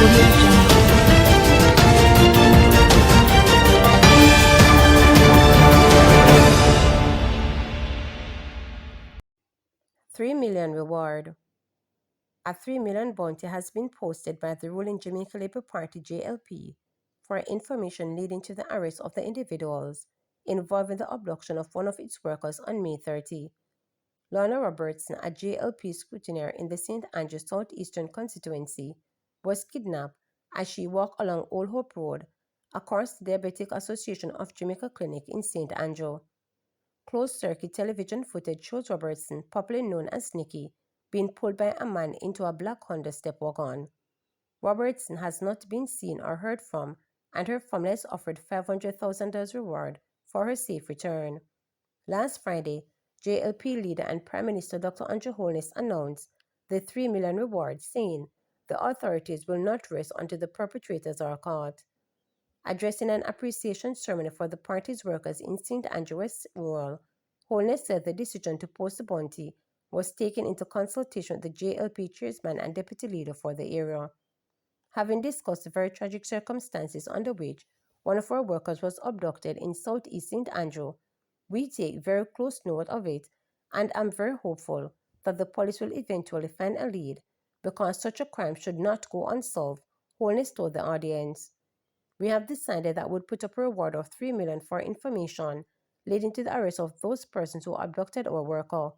$3 million reward. A $3 million bounty has been posted by the ruling Jamaica Labour Party (JLP) for information leading to the arrest of the individuals involved in the abduction of one of its workers on May 30. Lorna Robertson, a JLP scrutineer in the St. Andrews Southeastern constituency, was kidnapped as she walked along Old Hope Road across the Diabetic Association of Jamaica Clinic in St. Andrew. Closed-circuit television footage shows Robertson, popularly known as Nikki, being pulled by a man into a black Honda step wagon. Robertson has not been seen or heard from, and her family has offered $500,000 reward for her safe return. Last Friday, JLP leader and Prime Minister Dr. Andrew Holness announced the $3 million reward, saying the authorities will not rest until the perpetrators are caught. Addressing an appreciation ceremony for the party's workers in St. Andrews Rural, Holness said the decision to post the bounty was taken into consultation with the JLP chairman and deputy leader for the area. Having discussed the very tragic circumstances under which one of our workers was abducted in southeast St. Andrew, we take very close note of it and am very hopeful that the police will eventually find a lead because such a crime should not go unsolved, Holness told the audience. We have decided that we'll put up a reward of $3 million for information leading to the arrest of those persons who abducted our worker.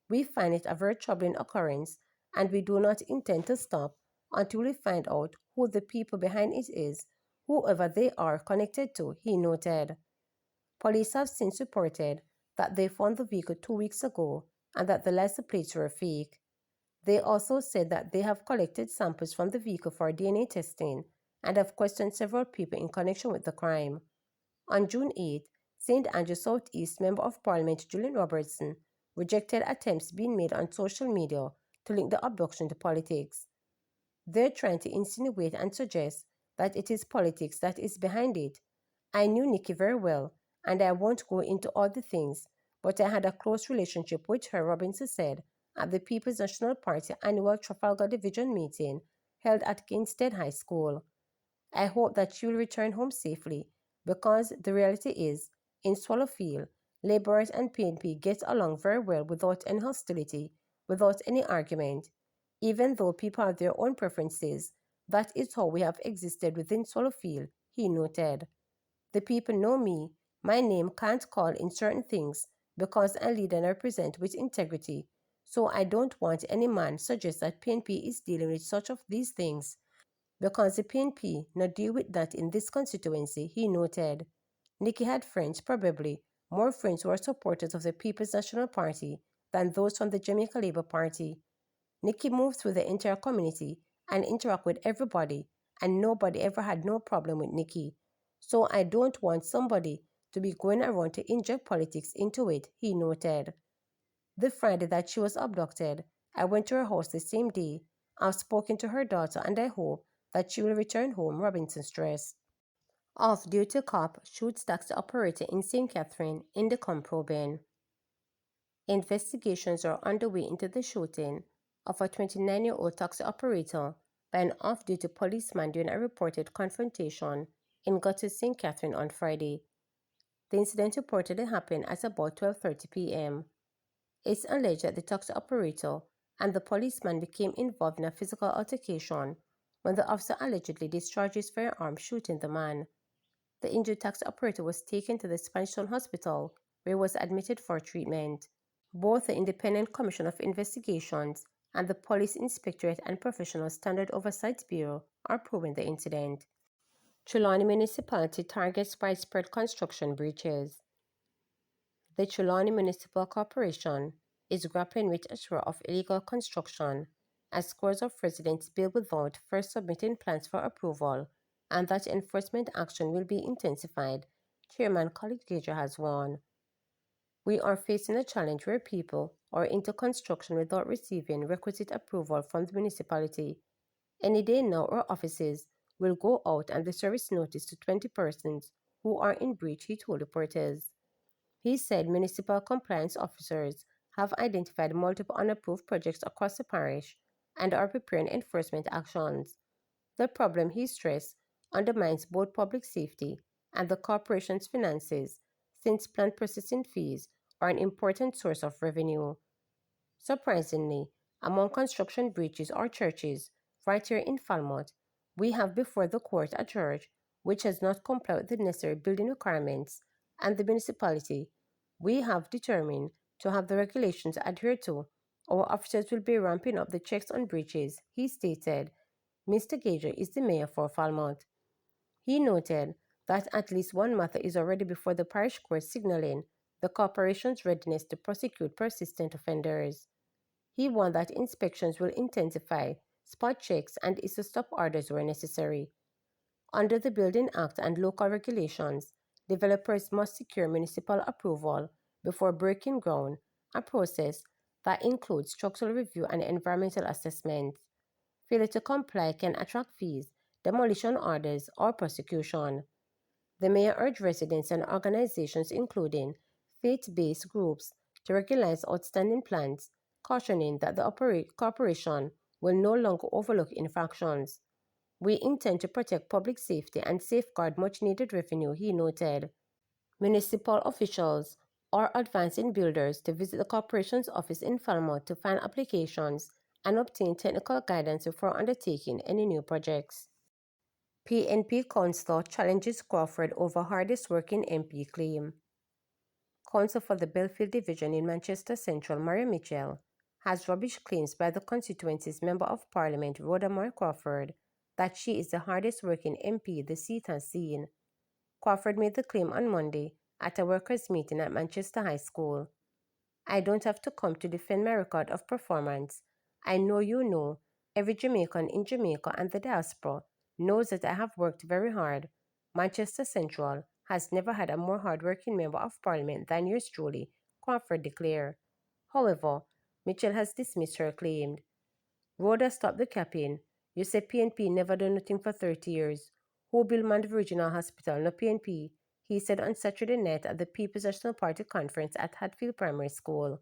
We find it a very troubling occurrence, and we do not intend to stop until we find out who the people behind it is, whoever they are connected to, he noted. Police have since reported that they found the vehicle 2 weeks ago and that the license plates were fake. They also said that they have collected samples from the vehicle for DNA testing and have questioned several people in connection with the crime. On June 8, St. Andrews South East Member of Parliament Julian Robertson rejected attempts being made on social media to link the abduction to politics. They're trying to insinuate and suggest that it is politics that is behind it. I knew Nikki very well, and I won't go into all the things, but I had a close relationship with her, Robinson said at the People's National Party annual Trafalgar Division meeting held at Kingsted High School. I hope that she will return home safely, because the reality is, in Swallowfield, labourers and PNP get along very well without any hostility, without any argument. Even though people have their own preferences, that is how we have existed within Swallowfield, he noted. The people know me. My name can't call in certain things because I lead and represent with integrity. So I don't want any man suggest that PNP is dealing with such of these things, because the PNP not deal with that in this constituency, he noted. Nikki had friends, probably more friends who are supporters of the People's National Party than those from the Jamaica Labour Party. Nikki moved through the entire community and interact with everybody, and nobody ever had no problem with Nikki. So I don't want somebody to be going around to inject politics into it, he noted. The Friday that she was abducted, I went to her house the same day. I've spoken to her daughter and I hope that she will return home, Robinson stressed. Off-duty cop shoots taxi operator in St. Catherine in the Compro. Investigations are underway into the shooting of a 29-year-old taxi operator by an off-duty policeman during a reported confrontation in Gutted, St. Catherine on Friday. The incident reportedly happened at about 12:30 p.m. It's alleged that the taxi operator and the policeman became involved in a physical altercation when the officer allegedly discharged his firearm, shooting the man. The injured taxi operator was taken to the Spanish Town Hospital, where he was admitted for treatment. Both the Independent Commission of Investigations and the Police Inspectorate and Professional Standard Oversight Bureau are probing the incident. Trilan municipality targets widespread construction breaches. The Trilan Municipal Corporation is grappling with a share of illegal construction as scores of residents build without first submitting plans for approval, and that enforcement action will be intensified, Chairman Khalid Gager has warned. We are facing a challenge where people are into construction without receiving requisite approval from the municipality. Any day now, our offices will go out and the service notice to 20 persons who are in breach, he told reporters. He said municipal compliance officers have identified multiple unapproved projects across the parish and are preparing enforcement actions. The problem, he stressed, undermines both public safety and the corporation's finances, since plant processing fees are an important source of revenue. Surprisingly, among construction breaches or churches, right here in Falmouth, we have before the court a church which has not complied with the necessary building requirements, and the municipality we have determined to have the regulations adhered to. Our officers will be ramping up the checks on breaches, he stated. Mr. Gager is the mayor for Falmouth. He noted that at least one matter is already before the parish court signaling the corporation's readiness to prosecute persistent offenders. He warned that inspections will intensify, spot checks, and issue stop orders where necessary. Under the Building Act and local regulations, developers must secure municipal approval before breaking ground, a process that includes structural review and environmental assessment. Failure to comply can attract fees, demolition orders, or prosecution. The mayor urged residents and organizations, including faith-based groups, to regularize outstanding plans, cautioning that the corporation will no longer overlook infractions. We intend to protect public safety and safeguard much-needed revenue, he noted. Municipal officials are advising builders to visit the corporation's office in Falmouth to find applications and obtain technical guidance before undertaking any new projects. PNP councillor challenges Crawford over hardest working MP claim. Councillor for the Belfield division in Manchester Central, Maria Mitchell, has rubbished claims by the constituency's Member of Parliament, Rhoda Moore Crawford, that she is the hardest working MP the seat has seen. Crawford made the claim on Monday at a workers' meeting at Manchester High School. I don't have to come to defend my record of performance. I know you know, every Jamaican in Jamaica and the diaspora knows that I have worked very hard. Manchester Central has never had a more hard-working Member of Parliament than yours truly, Crawford declared. However, Mitchell has dismissed her claim. Rhoda, stop the capping. You say PNP never done nothing for 30 years. Who built Mandeville Regional Hospital? No PNP, he said on Saturday night at the People's National Party conference at Hatfield Primary School.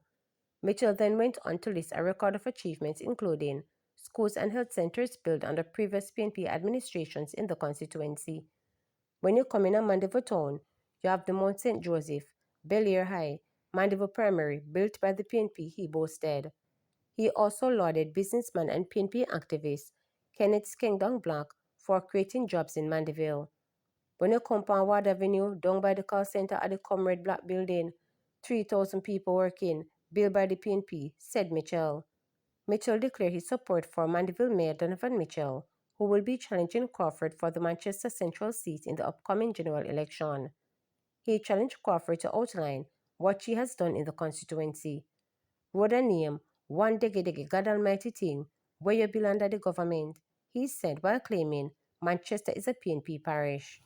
Mitchell then went on to list a record of achievements including schools and health centers built under previous PNP administrations in the constituency. When you come in a Mandeville town, you have the Mount St. Joseph, Belleair High, Mandeville Primary, built by the PNP, he boasted. He also lauded businessman and PNP activist Kenneth Skengdong Black for creating jobs in Mandeville. When you come on Ward Avenue, down by the call center at the Comrade Black building, 3,000 people working, built by the PNP, said Mitchell. Mitchell declared his support for Mandeville Mayor Donovan Mitchell, who will be challenging Crawford for the Manchester Central seat in the upcoming general election. He challenged Crawford to outline what she has done in the constituency. Rhoda name, one dege God Almighty thing, where you belong under the government, he said while claiming Manchester is a PNP parish.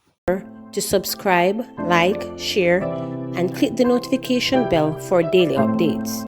To subscribe, like, share, and click the notification bell for daily updates.